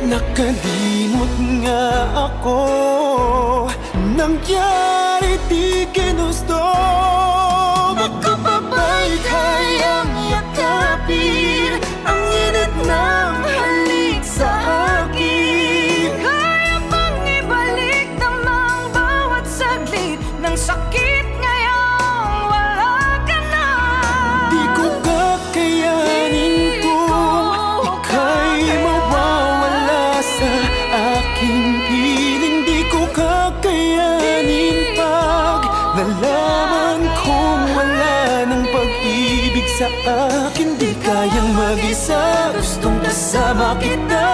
Nakalimot nga ako, nangyari di ginusto. Magkapabay kayang yakapin ang init ng halik sa akin. Kaya bang ibalik namang bawat saglit ng sakit ngayong wala ka na? Di ko kakayanin kung ika'y mawawala sa aking piling. Di ko kakayanin pag nalaman kong wala ng pag-ibig sa akin. Di kayang mag-isa, gustong kasama kita.